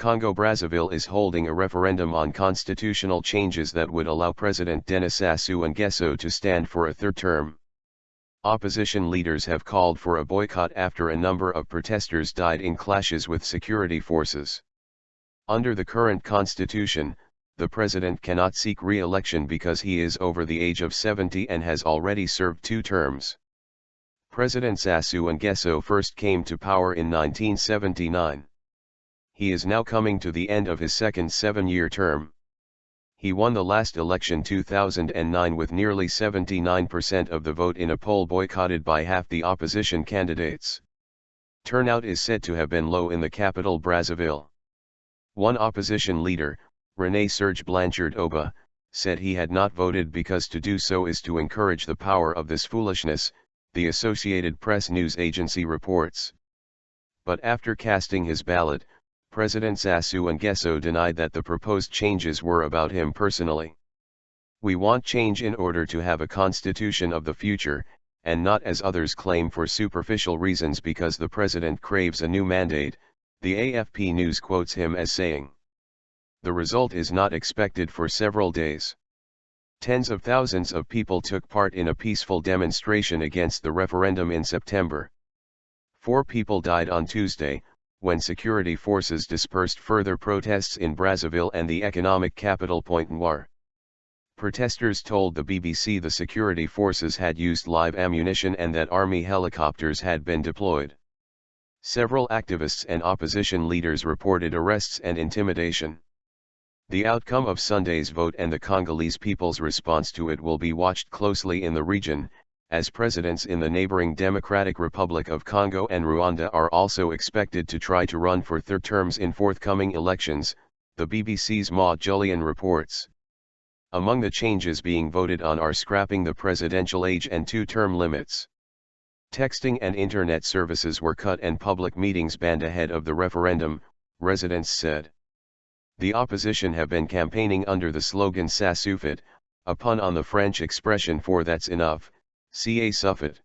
Congo-Brazzaville is holding a referendum on constitutional changes that would allow President Denis Sassou Nguesso to stand for a third term. Opposition leaders have called for a boycott after a number of protesters died in clashes with security forces. Under the current constitution, the president cannot seek re-election because he is over the age of 70 and has already served 2 terms. President Sassou Nguesso first came to power in 1979. He is now coming to the end of his second 7-year term. He won the last election 2009 with nearly 79% of the vote in a poll boycotted by half the opposition candidates. Turnout is said to have been low in the capital Brazzaville. One opposition leader, Rene Serge Blanchard Oba, said he had not voted because to do so is to encourage the power of this foolishness, the Associated Press news agency reports. But after casting his ballot, President Sassou Nguesso denied that the proposed changes were about him personally. "We want change in order to have a constitution of the future, and not as others claim for superficial reasons because the president craves a new mandate," the AFP News quotes him as saying. The result is not expected for several days. Tens of thousands of people took part in a peaceful demonstration against the referendum in September. 4 people died on Tuesday, when security forces dispersed further protests in Brazzaville and the economic capital Pointe-Noire. Protesters told the BBC the security forces had used live ammunition and that army helicopters had been deployed. Several activists and opposition leaders reported arrests and intimidation. The outcome of Sunday's vote and the Congolese people's response to it will be watched closely in the region, as presidents in the neighboring Democratic Republic of Congo and Rwanda are also expected to try to run for third terms in forthcoming elections, the BBC's Maud Julian reports. Among the changes being voted on are scrapping the presidential age and 2-term limits. Texting and internet services were cut and public meetings banned ahead of the referendum, residents said. The opposition have been campaigning under the slogan Ça suffit, a pun on the French expression for that's enough, ça suffit.